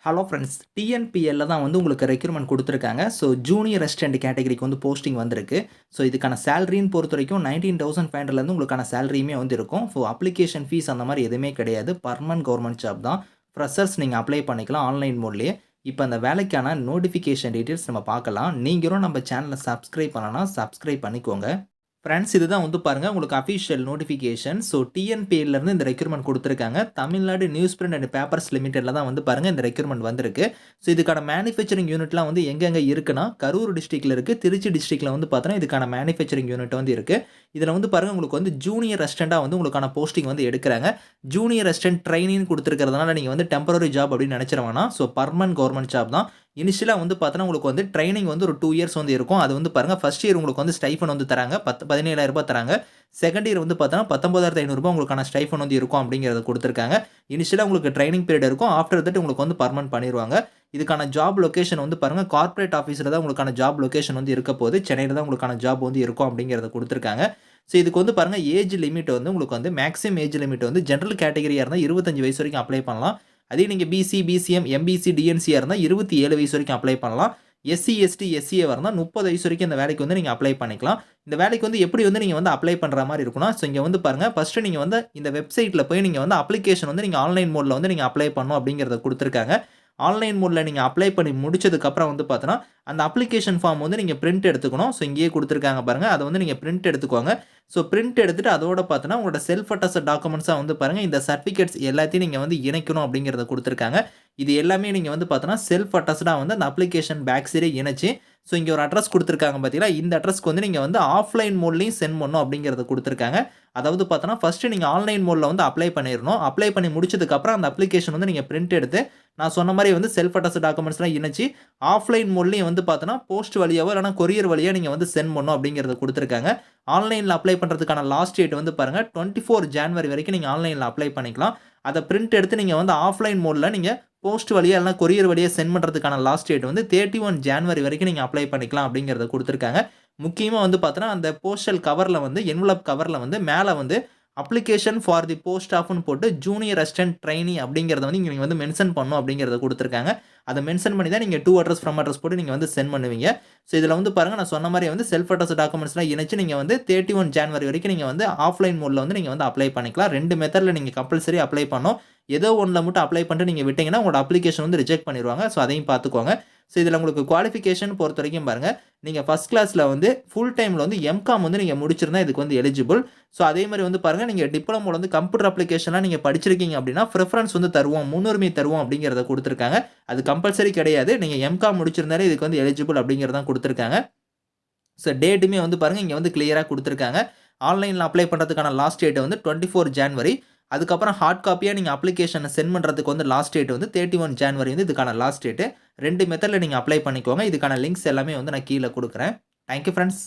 Hello friends, டிஎன்பிஎல்ல தான் வந்து உங்களுக்கு ரெக்ரூட்மெண்ட் குடுத்துருக்காங்க. ஸோ ஜூனியர் அசிஸ்டன்ட் கேட்டகரிக்கு வந்து போஸ்டிங் வந்திருக்கு. ஸோ இதுக்கான சேலரின்னு பொறுத்தவரைக்கும் 19,500லேருந்து உங்களுக்கான சேலரியுமே வந்து இருக்கும். ஸோ அப்ளிகேஷன் ஃபீஸ் அந்த மாரி எதுவுமே கிடையாது. பெர்மனன்ட் கவர்மெண்ட் ஜாப் தான். ஃப்ரெஷர்ஸ் நீங்க அப்ளை பண்ணிக்கலாம் ஆன்லைன் மோட்லயே. இப்ப அந்த வேலைக்கான நோட்டிஃபிகேஷன் டீட்டெயில்ஸ் நம்ம பார்க்கலாம். நீங்களும் நம்ம சேனல சப்ஸ்கிரைப் பண்ணலனா சப்ஸ்கிரைப் பண்ணிக்கோங்க. ஃப்ரெண்ட்ஸ், இதுதான் வந்து பாருங்க உங்களுக்கு அஃபிஷியல் நோட்டிஃபிகேஷன். ஸோ டிஎன்பிஎல்லேருந்து இந்த ரெக்ரூட்மெண்ட் குடுத்துருக்காங்க. Tamil Nadu news print and papers லிமிடெட்ல தான் வந்து பாருங்க இந்த ரெக்ரூட்மெண்ட் வந்திருக்கு. ஸோ இதுக்கான மேனுஃபேக்சரிங் யூனிட்லாம் வந்து எங்கெங்க இருக்குன்னா, கரூர் டிஸ்ட்ரிக்ட்ல இருக்கு. திருச்சி டிஸ்ட்ரிக்ட்ல வந்து பார்த்தீங்கன்னா, இதுக்கான மேனுஃபேக்சரிங் யூனிட் வந்து இருக்கு. இதில வந்து பாருங்க உங்களுக்கு வந்து ஜூனியர் அசிஸ்டன்ட்டா வந்து உங்களுக்கான போஸ்டிங் வந்து எடுக்குறாங்க. ஜூனியர் அசிஸ்டன்ட் ட்ரெய்னின்னு குடுத்துருக்கிறதுனால நீங்க வந்து டெம்பரரி ஜாப் அப்படின்னு நினைச்சிட வேணாம். ஸோ பெர்மனன்ட் கவர்மெண்ட் ஜாப் தான். இனிஷியலா வந்து பார்த்தீங்கன்னா, உங்களுக்கு வந்து ட்ரெய்னிங் வந்து ஒரு 2 இயர்ஸ் வந்து இருக்கும். அது வந்து பாருங்க ஃபர்ஸ்ட் இயர் உங்களுக்கு வந்து ஸ்டைஃபன் வந்து தராங்க. 17,000 தராங்க. செகண்ட் இயர் வந்து பார்த்தீங்கன்னா, ரூ. 19,500 உங்களுக்கான ஸ்டைஃபன் வந்து இருக்கும் அப்படிங்கிறத குடுத்துருக்காங்க. இனிஷியலா உங்களுக்கு ட்ரெய்னிங் பீரியட் இருக்கும். ஆஃப்டர் தட் உங்களுக்கு வந்து பெர்மனன்ட் பண்ணிருவாங்க. இதுக்கான ஜாப் லொகேஷன் வந்து பாருங்க கார்ப்பரேட் ஆஃபீஸ்ல தான் உங்களுக்கான ஜாப் லொகேஷன் வந்து இருக்க போகுது. சென்னையில தான் உங்களுக்கான ஜாப் வந்து இருக்கும் அப்படிங்கிறத குடுத்துருக்காங்க. ஸோ இதுக்கு வந்து பாருங்க ஏஜ் லிமிட் வந்து உங்களுக்கு வந்து மேக்ஸிமம் ஏஜ் லிமிட் வந்து ஜெனரல் கேட்டகரியா இருந்தா 25 வயசு வரைக்கும் அப்ளை பண்ணலாம். அதே நீங்க பிசி, பிசிஎம், எம்பிசி, டிஎன்சியா இருந்தா 27 வயசு வரைக்கும் அப்ளை பண்ணலாம். எஸ்சி, எஸ்டி, எஸ்சிஏ இருந்தா 30 வயசு வரைக்கும் இந்த வேலைக்கு வந்து நீங்க அப்ளை பண்ணிக்கலாம். இந்த வேலைக்கு வந்து எப்படி வந்து நீங்க வந்து அப்ளை பண்ற மாரி இருக்கும்னா, ஸோ இங்க வந்து பாருங்க ஃபர்ஸ்ட் நீங்க வந்து இந்த வெப்சைட்ல போய் நீங்க வந்து அப்ளிகேஷன் வந்து நீங்க ஆன்லைன் மோட்ல வந்து நீங்க அப்ளை பண்ணணும் அப்படிங்கிறத குடுத்துருக்காங்க. ஆன்லைன் மோட்ல நீங்க அப்ளை பண்ணி முடிச்சதுக்கு அப்புறம் வந்து பார்த்தீங்கன்னா, அந்த அப்ளிகேஷன் ஃபார்ம் வந்து நீங்க பிரிண்ட் எடுத்துக்கணும். ஸோ இங்கேயே குடுத்துருக்காங்க பாருங்க. அத வந்து நீங்க பிரிண்ட் எடுத்துக்கோங்க. ஸோ பிரிண்ட் எடுத்துட்டு அதோட பார்த்தீங்கன்னா, உங்களோட செல்ஃப் அட்டஸ்டட் டாக்குமெண்ட்ஸா வந்து பாருங்க இந்த சர்டிபிகேட்ஸ் எல்லாத்தையும் நீங்க வந்து இணைக்கணும் அப்படிங்கிறத குடுத்துருக்காங்க. இது எல்லாமே நீங்க வந்து பார்த்தீங்கன்னா, செல்ஃப் அட்டஸ்டடா வந்து அந்த அப்ளிகேஷன் பேக் சைடே இணைச்சு, ஸோ இங்க ஒரு அட்ரஸ் குடுத்துருக்காங்க பார்த்தீங்களா? இந்த அட்ரஸ்க்கு வந்து நீங்க வந்து ஆஃப்லைன் மோட்லயும் சென்ட் பண்ணணும் அப்படிங்கிறத குடுத்துருக்காங்க. அதாவது பார்த்தோன்னா, ஃபர்ஸ்ட் நீங்க ஆன்லைன் மோட்ல வந்து அப்ளை பண்ணிறணும். அப்ளை பண்ணி முடிச்சதுக்கு அப்புறம் அந்த அப்ளிகேஷன் வந்து நீங்க பிரிண்ட் எடுத்து, நான் சொன்ன மாரி வந்து செல்ஃப் அட்டஸ்டட் டாக்குமெண்ட்ஸ்லாம் இணைச்சு, ஆஃப்லைன் மோட்லயும் வந்து பார்த்தோன்னா, போஸ்ட் வழியாவோ இல்லன்னா கொரியர் வழியா நீங்க வந்து சென்ட் பண்ணணும் அப்படிங்கிறத குடுத்துருக்காங்க. ஆன்லைன்ல அப்ளை பண்றதுக்கான லாஸ்ட் டேட் வந்து பாருங்க 24 ஜான்வரி வரைக்கும் நீங்க ஆன்லைன்ல அப்ளை பண்ணிக்கலாம். அத பிரிண்ட் எடுத்து நீங்க வந்து ஆஃப்லைன் மோட்ல நீங்க போஸ்ட் வழியா இல்லன்னா கொரியர் வழியா சென்ட் பண்றதுக்கான லாஸ்ட் டேட் வந்து 31 ஜான்வரி வரைக்கும் நீங்க அப்ளை பண்ணிக்கலாம் அப்படிங்கிறத குடுத்துருக்காங்க. முக்கியமா வந்து பார்த்தோன்னா, அந்த போஸ்டல் கவர்ல வந்து என்வலப் கவர்ல வந்து மேல வந்து அப்ளிகேஷன் ஃபார் தி போஸ்ட் ஆஃப்னு போட்டு ஜூனியர் அசிஸ்டன்ட் ட்ரெய்னி அப்படிங்கிறத வந்து நீங்க வந்து மென்ஷன் பண்ணணும் அப்படிங்கிறத குடுத்துருக்காங்க. அத மென்ஷன் பண்ணி தான் நீங்க டூ அட்ரஸ், ஃப்ரம் அட்ரஸ் போட்டு நீங்க வந்து சென்ட் பண்ணுவீங்க. ஸோ இதுல வந்து பாருங்க நான் சொன்ன மாரி வந்து செல்ஃப் அட்டஸ்டட் டாக்குமெண்ட்ஸ்லாம் இணைச்சு நீங்க வந்து 31 ஜான்வரி வரைக்கும் நீங்க வந்து ஆஃப்லைன் மோட்ல வந்து நீங்க வந்து அப்ளை பண்ணிக்கலாம். 2 மெத்தட்ல நீங்க கம்பல்சரி அப்ளை பண்ணணும். ஏதோ ஒண்ணுல மட்டும் அப்ளை பண்ணிட்டு நீங்க விட்டீங்கன்னா, உங்களோட அப்ளிகேஷன் வந்து ரிஜெக்ட் பண்ணிருவாங்க. ஸோ அதையும் பார்த்துக்கோங்க. ஸோ இதுல உங்களுக்கு குவாலிஃபிகேஷன் பொறுத்தவரைக்கும் பாருங்க, நீங்க ஃபர்ஸ்ட் கிளாஸ்ல வந்து ஃபுல் டைம்ல வந்து எம்.காம் வந்து நீங்க முடிச்சிருந்தா இதுக்கு வந்து எலிஜிபிள். ஸோ அதே மாரி வந்து பாருங்க, நீங்க டிப்ளமோல வந்து கம்ப்யூட்டர் அப்ளிகேஷன்லாம் நீங்க படிச்சிருக்கீங்க அப்படின்னா, பிரெஃபரன்ஸ் வந்து தருவோம், முன்னுரிமை தருவோம் அப்படிங்கிறத குடுத்துருக்காங்க. அது கம்பல்சரி கிடையாது. நீங்க எம்.காம் முடிச்சிருந்தாலே இதுக்கு வந்து எலிஜிபிள் அப்படிங்கிறது தான் குடுத்துருக்காங்க. ஸோ டேட்டுமே வந்து பாருங்க, இங்க வந்து கிளியரா குடுத்துருக்காங்க. ஆன்லைன்ல அப்ளை பண்றதுக்கான லாஸ்ட் டேட் வந்து 24 ஜான்வரி. அதுக்கப்புறம் ஹார்ட் காப்பியா நீங்க அப்ளிகேஷன சென்ட் பண்றதுக்கு வந்து லாஸ்ட் டேட் வந்து 31 ஜான்வரி வந்து இதுக்கான லாஸ்ட் டேட். 2 மெத்தட்ல நீங்க அப்ளை பண்ணிக்கோங்க. இதுக்கான லிங்க்ஸ் எல்லாமே வந்து நான் கீழ குடுக்குறேன். Thank you friends.